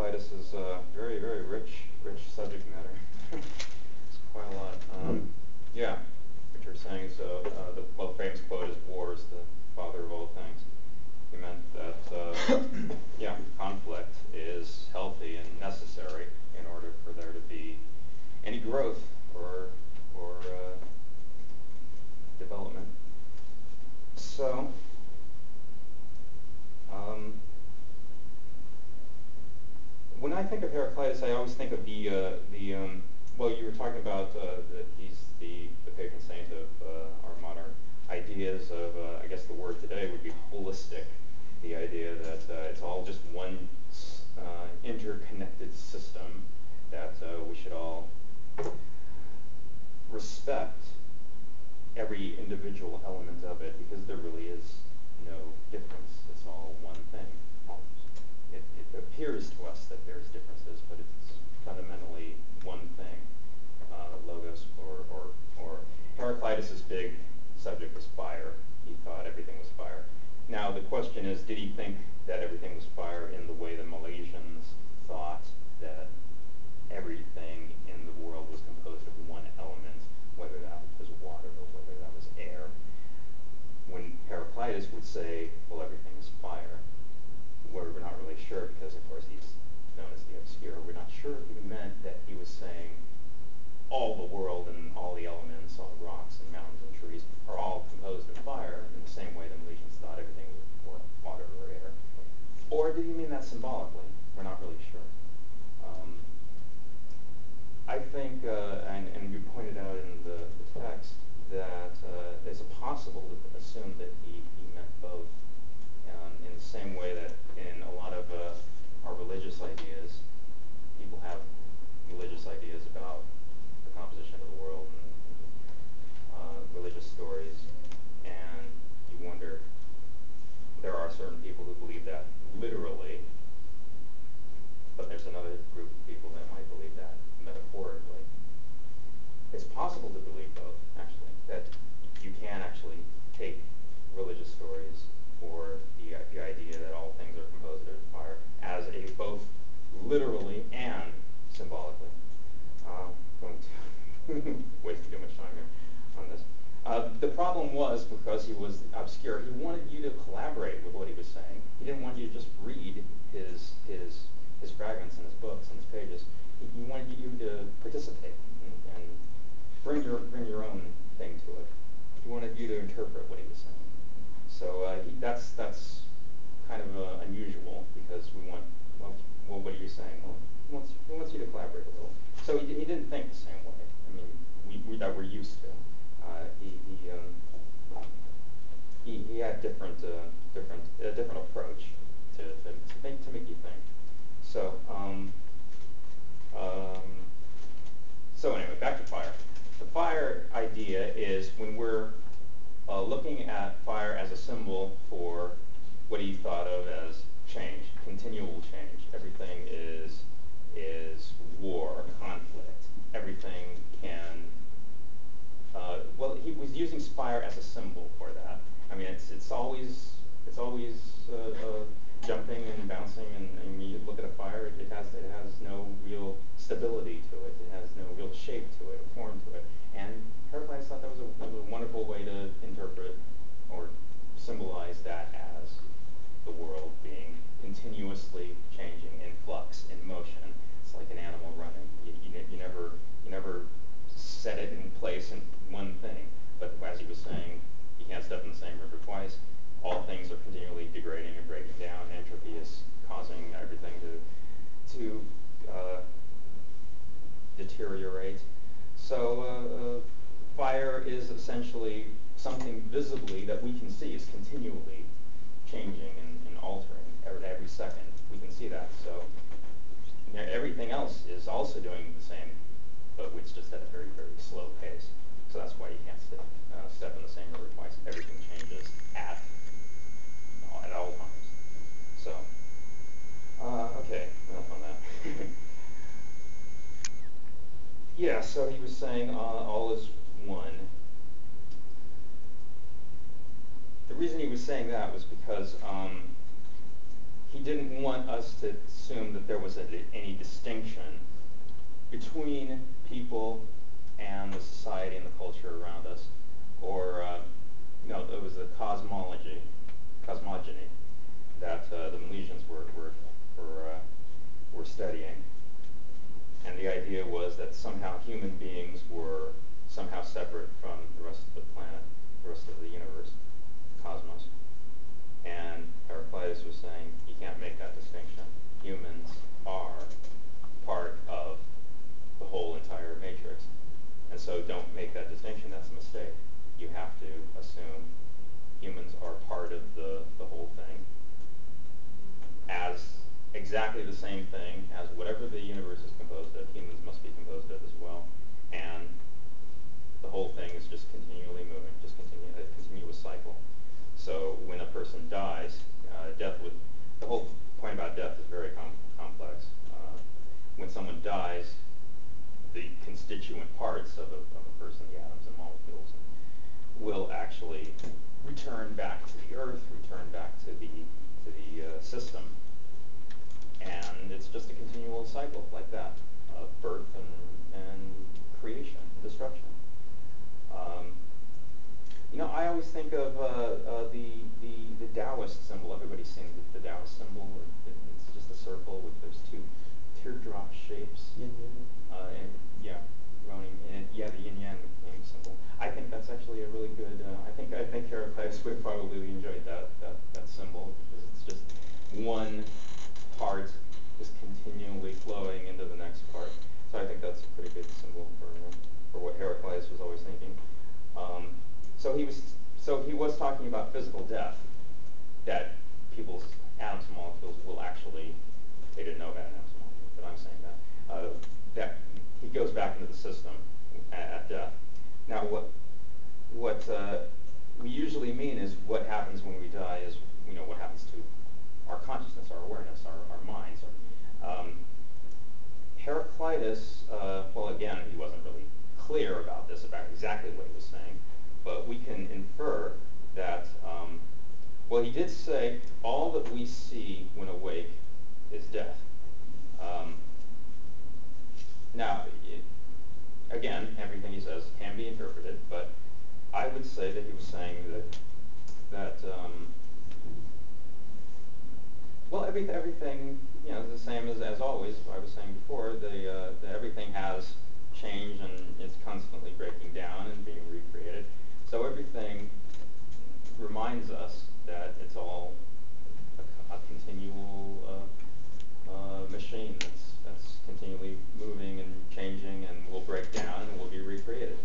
Heraclitus is very, very rich subject matter. It's quite a lot. Yeah, what you're saying is the famous quote is "War is the father of all things." He meant that yeah, conflict is healthy and necessary in order for there to be any growth or development. So. When I think of Heraclitus, I always think of well, you were talking about that he's the patron saint of our modern ideas of, I guess the word today would be holistic, the idea that it's all just one interconnected system, that we should all respect every individual element of it, because there really is no difference. It's all one thing. It appears to us that there's differences, but it's fundamentally one thing. Logos or Heraclitus' big subject was fire. He thought everything was fire. Now the question is, did he think that everything was fire in the way the Milesians thought that everything in the world was composed of one element, whether that was water or whether that was air? When Heraclitus would say, well, everything is fire, we're not really sure, because of course he's known as the obscure. We're not sure if he meant that he was saying all the world and all the elements, all the rocks and mountains and trees are all composed of fire in the same way the Milesians thought everything was water or air. Or did he mean that symbolically? We're not really sure. I think, and you pointed out in the text, that it's possible to assume that he meant both, in the same way that in a lot of our religious ideas, people have religious ideas about the composition of the world and religious stories, and you wonder, there are certain people who believe that literally, but there's another group of people that might believe that metaphorically. It's possible to believe both, actually, that you can actually take religious stories or the idea that all things are composed of fire as a both literally and symbolically. Going to waste too much time here on this. The problem was, because he was obscure, he wanted you to collaborate with what he was saying. He didn't want you to just read his fragments in his books and his pages. He wanted you to participate and bring your own thing to it. He wanted you to interpret what he was saying. So that's kind of unusual, because we want, well, what are you saying? Well, he wants you to collaborate a little. So he didn't think the same way. I mean, that we're used to. He had a different approach to make you think. So anyway, back to fire. The fire idea is, when we're looking at fire as a symbol for what he thought of as change, continual change. Everything is war, conflict. Everything can. Well, he was using fire as a symbol for that. I mean, it's always jumping and bouncing, and you look at a fire, it has no real stability to it. It has no real shape to it, a form to it. And Heraclitus thought that was a wonderful way to interpret or symbolize that as the world being continuously changing, in flux, in motion. It's like an animal running. You never set it in place in one thing. But as he was saying, you can't step in the same river twice. All things are continually degrading and breaking down. Entropy is causing everything to deteriorate. So fire is essentially something visibly that we can see is continually changing and altering every second. We can see that. So everything else is also doing the same, but it's just at a very, very slow pace. So that's why you can't step in the same river twice. Everything changes at all times. So, okay, enough on that. Yeah, so he was saying all is one. The reason he was saying that was because he didn't want us to assume that there was any distinction between people and the society and the culture around us, or it was a cosmogony that the Milesians were studying, and the idea was that somehow human beings were somehow separate from the rest of the planet, the rest of the universe, cosmos. And Heraclitus was saying you can't make that distinction. Humans are part of the whole entire matrix. And so don't make that distinction. That's a mistake. You have to assume humans are part of the whole thing as exactly the same thing as whatever the universe is composed of, humans must be composed of as well. And the whole thing is just continually moving, just a continuous cycle. So when a person dies, the whole point about death is very complex. When someone dies, the constituent parts of a person, the atoms and molecules, will actually return back to the earth, return back to the system. And it's just a continual cycle like that of birth and creation, destruction. I always think of the Taoist symbol. Everybody's seen the Taoist symbol. It's just a circle with those two teardrop shapes. Yin yang. The yin yang symbol. I think that's actually a really good. I think Heraclitus would have probably enjoyed that symbol, because it's just one part is continually flowing into the next part. So I think that's a pretty good symbol for what Heraclitus was always thinking. So he was talking about physical death, that people's atoms and molecules will actually. They didn't know about atoms and molecules, but I'm saying that he goes back into the system at death. Now, what we usually mean is what happens when we die is what happens to our consciousness, our awareness, our minds. Heraclitus, again, he wasn't really clear about this, about exactly what he was saying, but we can infer that, he did say all that we see when awake is death. Now, again, everything he says can be interpreted, but I would say that he was saying that everything is the same as always. I was saying before, that everything has change and it's constantly breaking down and being recreated. So everything reminds us that it's all a continual machine that's continually moving and changing and will break down and will be recreated.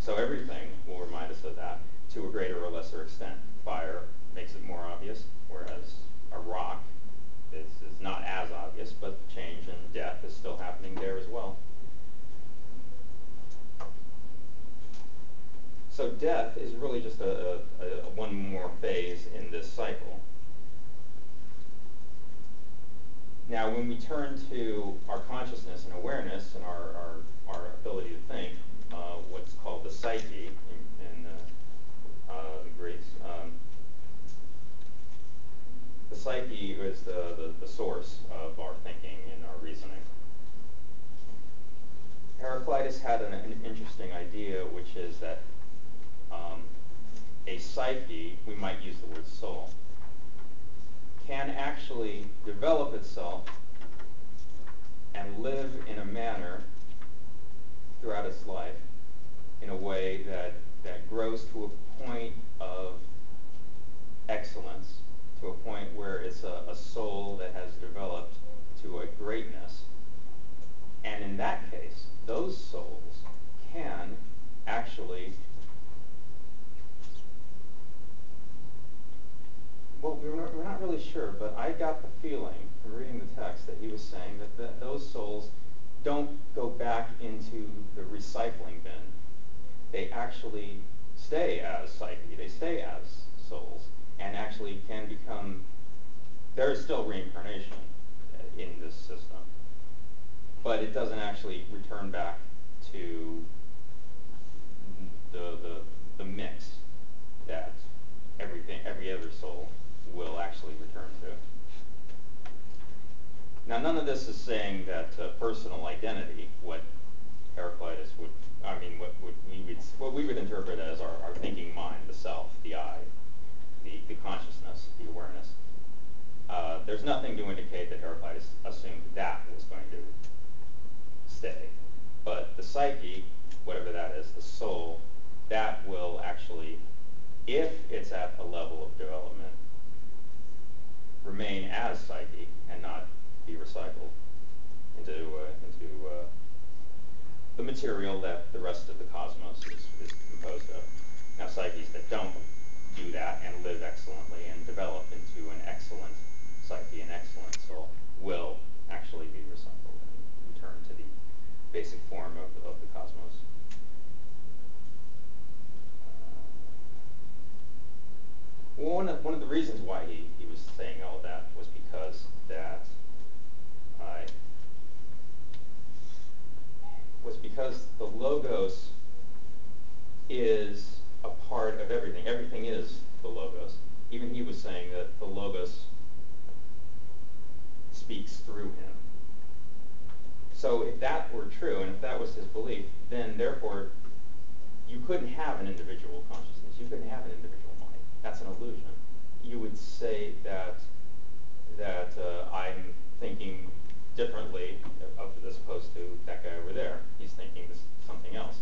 So everything will remind us of that to a greater or lesser extent. Fire makes it more obvious, whereas a rock is not as obvious, but change and death is still happening there as well. So death is really just a one more phase in this cycle. Now, when we turn to our consciousness and awareness and our ability to think, what's called the psyche in the Greeks, the psyche is the source of our thinking and our reasoning. Heraclitus had an interesting idea, which is that a psyche, we might use the word soul, can actually develop itself and live in a manner throughout its life in a way that grows to a point of excellence, to a point where it's a soul that has developed to a greatness. And in that case, those souls can actually, we're not really sure, but I got the feeling from reading the text that he was saying that those souls don't go back into the recycling bin. They actually stay as psyche, they stay as souls, and actually can become, there is still reincarnation in this system, but it doesn't actually return back to the mix that every other soul will actually return to. Now, none of this is saying that personal identity, what Heraclitus would, what we would interpret as our thinking mind, the self, the I, the consciousness, the awareness. There's nothing to indicate that Heraclitus assumed that was going to stay. But the psyche, whatever that is, the soul, that will actually, if it's at a level of development, remain as psyche and not be recycled into the material that the rest of the cosmos is composed of. Now, psyches that don't do that and live excellently and develop into an excellent psyche, an excellent soul, will actually be recycled and return to the basic form of the cosmos. One of the reasons why he was saying all that was because the Logos is a part of everything. Everything is the Logos. Even he was saying that the Logos speaks through him. So if that were true, and if that was his belief, then therefore you couldn't have an individual consciousness. You couldn't have an individual mind. That's an illusion. You would say that I'm thinking differently as opposed to that guy over there. He's thinking something else.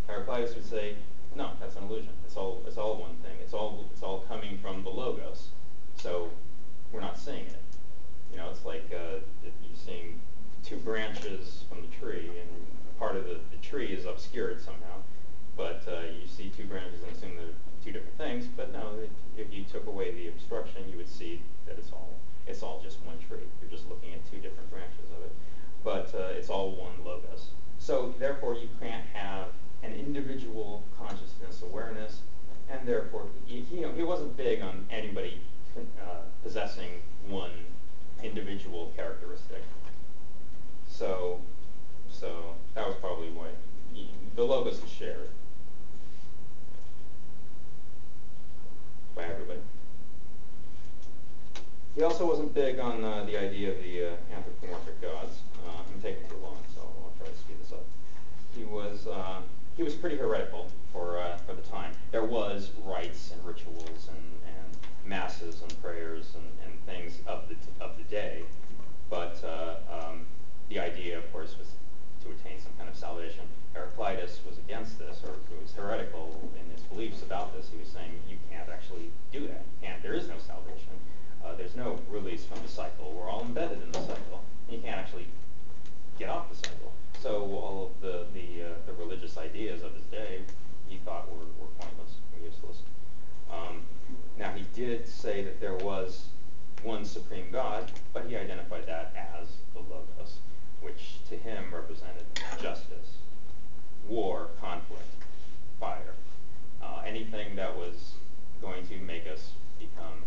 Heraclitus would say, no, that's an illusion. It's all one thing. It's all coming from the Logos. So we're not seeing it. It's like you're seeing two branches from the tree, and part of the tree is obscured somehow. But you see two branches and assume they're two different things. But no, if you took away the obstruction, you would see that it's all just one tree. You're just looking at two different branches of it. But it's all one Logos. So therefore, you can't have an individual consciousness awareness, and therefore, he wasn't big on anybody possessing one individual characteristic. So that was probably why the Logos is shared by everybody. He also wasn't big on the idea of the anthropomorphic gods. I'm taking too long, so I'll try to speed this up. He was pretty heretical for the time. There was rites and rituals and masses and prayers and things of the day, but the idea, of course, was to attain some kind of salvation. Heraclitus was against this, or was heretical in his beliefs about this. He was saying you can't actually do that. There is no salvation. There's no release from the cycle. We're all embedded in the cycle. You can't actually get off the cycle. So all of the religious ideas of his day, he thought were pointless and useless. Now, he did say that there was one supreme God, but he identified that as the Logos, which to him represented justice, war, conflict, fire, anything that was going to make us become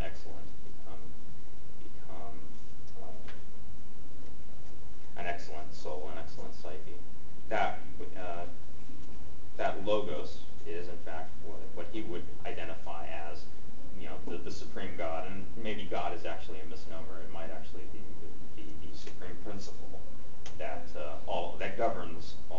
excellent, become an excellent soul, an excellent psyche. That Logos is, in fact, what he would identify as, the supreme God. And maybe God is actually a misnomer. It might actually be the supreme principle that governs all